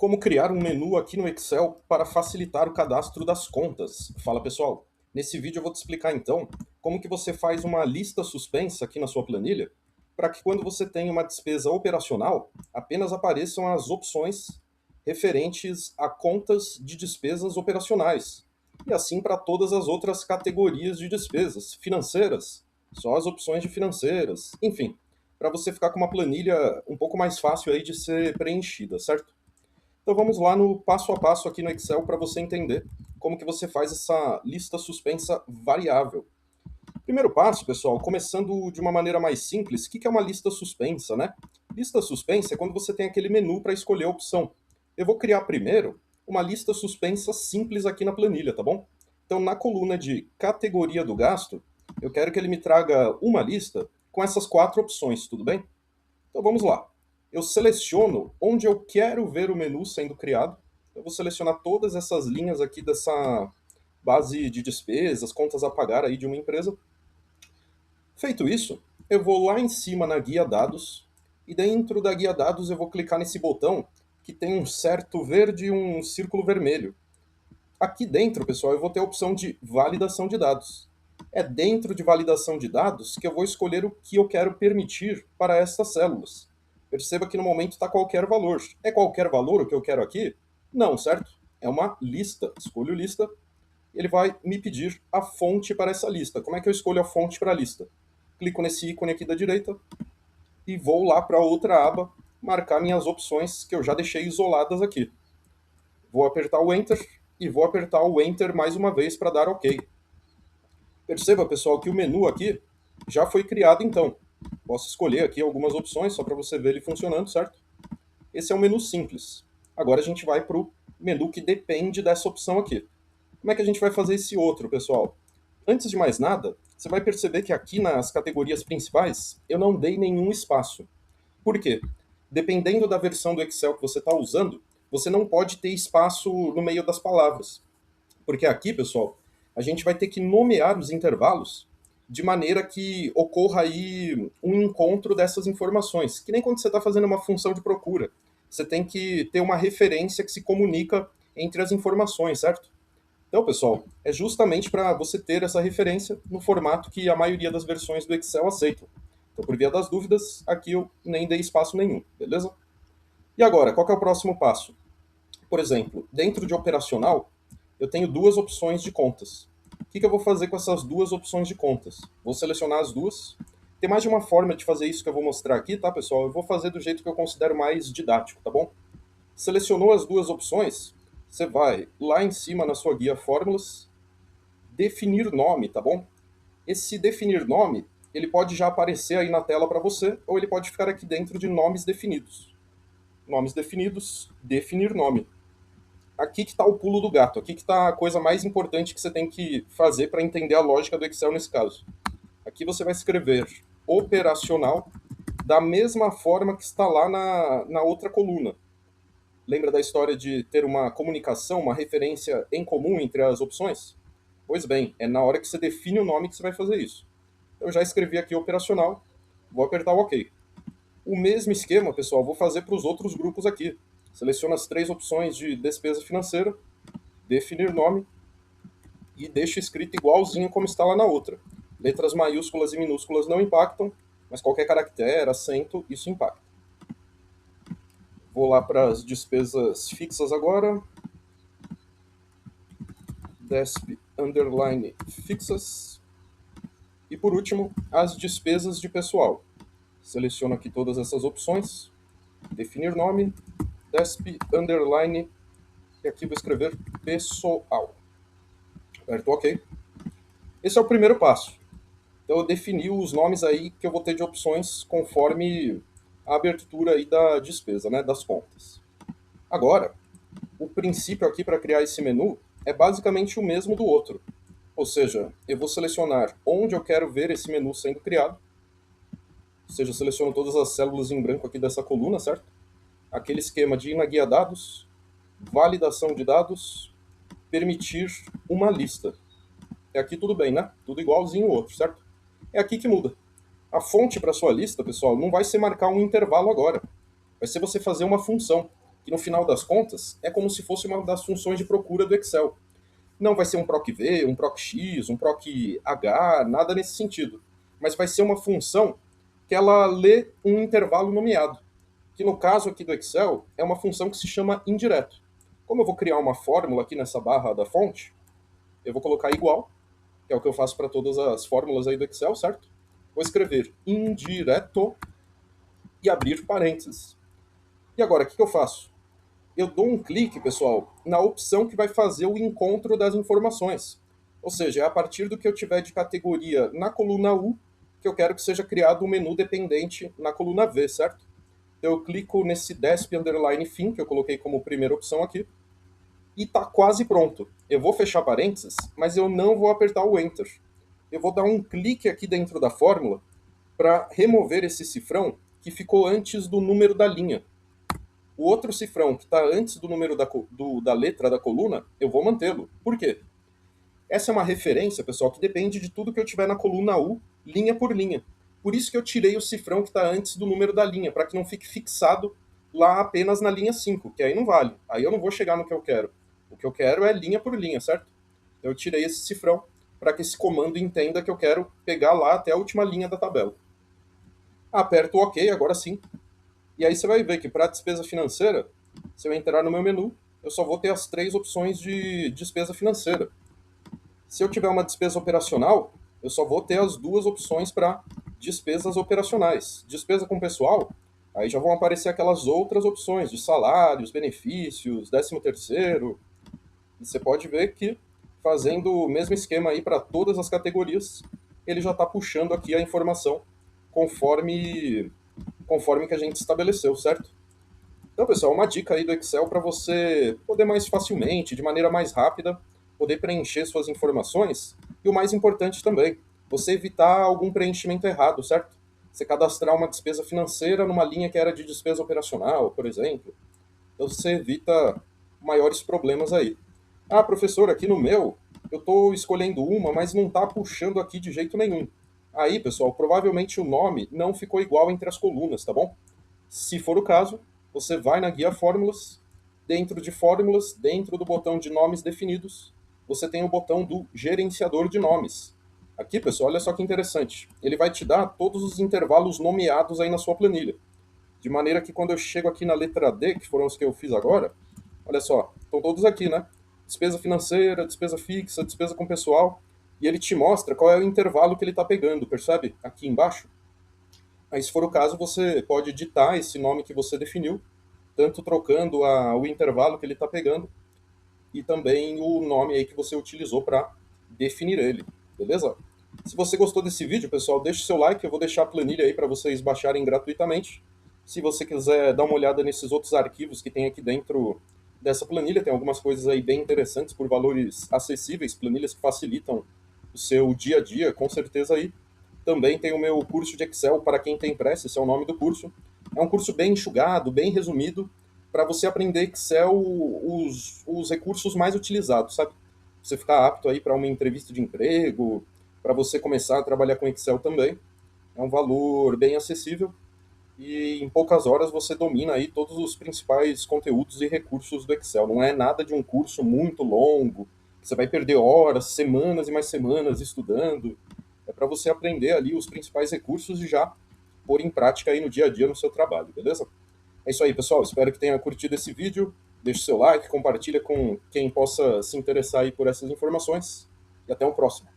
Como criar um menu aqui no Excel para facilitar o cadastro das contas. Fala pessoal, nesse vídeo eu vou te explicar então como que você faz uma lista suspensa aqui na sua planilha para que quando você tem uma despesa operacional apenas apareçam as opções referentes a contas de despesas operacionais e assim para todas as outras categorias de despesas financeiras, só as opções de financeiras, enfim, para você ficar com uma planilha um pouco mais fácil aí de ser preenchida, certo? Então vamos lá no passo a passo aqui no Excel para você entender como que você faz essa lista suspensa variável. Primeiro passo, pessoal, começando de uma maneira mais simples, o que é uma lista suspensa, né? Lista suspensa é quando você tem aquele menu para escolher a opção. Eu vou criar primeiro uma lista suspensa simples aqui na planilha, tá bom? Então na coluna de categoria do gasto, eu quero que ele me traga uma lista com essas quatro opções, tudo bem? Então vamos lá. Eu seleciono onde eu quero ver o menu sendo criado. Eu vou selecionar todas essas linhas aqui dessa base de despesas, contas a pagar aí de uma empresa. Feito isso, eu vou lá em cima na guia dados e dentro da guia dados eu vou clicar nesse botão que tem um certo verde e um círculo vermelho. Aqui dentro, pessoal, eu vou ter a opção de validação de dados. É dentro de validação de dados que eu vou escolher o que eu quero permitir para estas células. Perceba que no momento está qualquer valor. É qualquer valor o que eu quero aqui? Não, certo? É uma lista. Escolho lista. Ele vai me pedir a fonte para essa lista. Como é que eu escolho a fonte para a lista? Clico nesse ícone aqui da direita e vou lá para outra aba marcar minhas opções que eu já deixei isoladas aqui. Vou apertar o Enter e vou apertar o Enter mais uma vez para dar OK. Perceba, pessoal, que o menu aqui já foi criado então. Posso escolher aqui algumas opções só para você ver ele funcionando, certo? Esse é um menu simples. Agora a gente vai para o menu que depende dessa opção aqui. Como é que a gente vai fazer esse outro, pessoal? Antes de mais nada, você vai perceber que aqui nas categorias principais eu não dei nenhum espaço. Por quê? Dependendo da versão do Excel que você está usando, você não pode ter espaço no meio das palavras. Porque aqui, pessoal, a gente vai ter que nomear os intervalos de maneira que ocorra aí um encontro dessas informações. Que nem quando você está fazendo uma função de procura. Você tem que ter uma referência que se comunica entre as informações, certo? Então, pessoal, é justamente para você ter essa referência no formato que a maioria das versões do Excel aceitam. Então, por via das dúvidas, aqui eu nem dei espaço nenhum, beleza? E agora, qual que é o próximo passo? Por exemplo, dentro de operacional, eu tenho duas opções de contas. O que eu vou fazer com essas duas opções de contas? Vou selecionar as duas. Tem mais de uma forma de fazer isso que eu vou mostrar aqui, tá, pessoal? Eu vou fazer do jeito que eu considero mais didático, tá bom? Selecionou as duas opções, você vai lá em cima na sua guia Fórmulas, definir nome, tá bom? Esse definir nome, ele pode já aparecer aí na tela para você, ou ele pode ficar aqui dentro de nomes definidos. Nomes definidos, definir nome. Aqui que está o pulo do gato, aqui que está a coisa mais importante que você tem que fazer para entender a lógica do Excel nesse caso. Aqui você vai escrever operacional da mesma forma que está lá na outra coluna. Lembra da história de ter uma comunicação, uma referência em comum entre as opções? Pois bem, é na hora que você define o nome que você vai fazer isso. Eu já escrevi aqui operacional, vou apertar o OK. O mesmo esquema, pessoal, vou fazer para os outros grupos aqui. Seleciono as três opções de despesa financeira, definir nome e deixo escrito igualzinho como está lá na outra. Letras maiúsculas e minúsculas não impactam, mas qualquer caractere, acento, isso impacta. Vou lá para as despesas fixas agora. Desp underline fixas. E por último, as despesas de pessoal. Seleciono aqui todas essas opções. Definir nome, desp underline, e aqui vou escrever pessoal. Aperto OK. Esse é o primeiro passo. Então eu defini os nomes aí que eu vou ter de opções conforme a abertura aí da despesa, né, das contas. Agora, o princípio aqui para criar esse menu é basicamente o mesmo do outro. Ou seja, eu vou selecionar onde eu quero ver esse menu sendo criado. Ou seja, eu seleciono todas as células em branco aqui dessa coluna, certo? Aquele esquema de ir na guia dados, validação de dados, permitir uma lista. É aqui tudo bem, né? Tudo igualzinho o outro, certo? É aqui que muda. A fonte para sua lista, pessoal, não vai ser marcar um intervalo agora. Vai ser você fazer uma função. que no final das contas é como se fosse uma das funções de procura do Excel. Não vai ser um proc-v, um proc-x, um proc-h, nada nesse sentido. Mas vai ser uma função que ela lê um intervalo nomeado, que no caso aqui do Excel é uma função que se chama indireto. Como eu vou criar uma fórmula aqui nessa barra da fonte, eu vou colocar igual, que é o que eu faço para todas as fórmulas aí do Excel, certo? Vou escrever indireto e abrir parênteses. E agora, o que eu faço? Eu dou um clique, pessoal, na opção que vai fazer o encontro das informações. Ou seja, é a partir do que eu tiver de categoria na coluna U, que eu quero que seja criado um menu dependente na coluna V, certo? Eu clico nesse desp underline fim, que eu coloquei como primeira opção aqui, e está quase pronto. Eu vou fechar parênteses, mas eu não vou apertar o Enter. Eu vou dar um clique aqui dentro da fórmula para remover esse cifrão que ficou antes do número da linha. O outro cifrão que está antes do número da letra da coluna, eu vou mantê-lo. Por quê? Essa é uma referência, pessoal, que depende de tudo que eu tiver na coluna U, linha por linha. Por isso que eu tirei o cifrão que está antes do número da linha, para que não fique fixado lá apenas na linha 5, que aí não vale. Aí eu não vou chegar no que eu quero. O que eu quero é linha por linha, certo? Eu tirei esse cifrão para que esse comando entenda que eu quero pegar lá até a última linha da tabela. Aperto o OK, agora sim. E aí você vai ver que para despesa financeira, se eu entrar no meu menu, eu só vou ter as 3 opções de despesa financeira. Se eu tiver uma despesa operacional, eu só vou ter as 2 opções para despesas operacionais. Despesa com pessoal, aí já vão aparecer aquelas outras opções de salários, benefícios, 13º. E você pode ver que fazendo o mesmo esquema aí para todas as categorias, ele já está puxando aqui a informação conforme que a gente estabeleceu, certo? Então, pessoal, uma dica aí do Excel para você poder mais facilmente, de maneira mais rápida, poder preencher suas informações. E o mais importante também, você evitar algum preenchimento errado, certo? Você cadastrar uma despesa financeira numa linha que era de despesa operacional, por exemplo. Então você evita maiores problemas aí. Ah, professor, aqui no meu, eu estou escolhendo uma, mas não está puxando aqui de jeito nenhum. Aí, pessoal, provavelmente o nome não ficou igual entre as colunas, tá bom? Se for o caso, você vai na guia Fórmulas, dentro do botão de nomes definidos, você tem o botão do gerenciador de nomes. Aqui, pessoal, olha só que interessante. Ele vai te dar todos os intervalos nomeados aí na sua planilha. De maneira que quando eu chego aqui na letra D, que foram os que eu fiz agora, olha só, estão todos aqui, né? Despesa financeira, despesa fixa, despesa com pessoal. E ele te mostra qual é o intervalo que ele está pegando, percebe? Aqui embaixo. Aí, se for o caso, você pode editar esse nome que você definiu, tanto trocando o intervalo que ele está pegando e também o nome aí que você utilizou para definir ele, beleza? Se você gostou desse vídeo, pessoal, deixe seu like, eu vou deixar a planilha aí para vocês baixarem gratuitamente. Se você quiser dar uma olhada nesses outros arquivos que tem aqui dentro dessa planilha, tem algumas coisas aí bem interessantes por valores acessíveis, planilhas que facilitam o seu dia a dia, com certeza aí. Também tem o meu curso de Excel para quem tem pressa, esse é o nome do curso. É um curso bem enxugado, bem resumido, para você aprender Excel, os recursos mais utilizados, sabe? Você ficar apto aí para uma entrevista de emprego, para você começar a trabalhar com Excel também. É um valor bem acessível e em poucas horas você domina aí todos os principais conteúdos e recursos do Excel. Não é nada de um curso muito longo, que você vai perder horas, semanas e mais semanas estudando. É para você aprender ali os principais recursos e já pôr em prática aí no dia a dia no seu trabalho, beleza? É isso aí, pessoal. Espero que tenha curtido esse vídeo. Deixe seu like, compartilha com quem possa se interessar aí por essas informações. E até o próximo.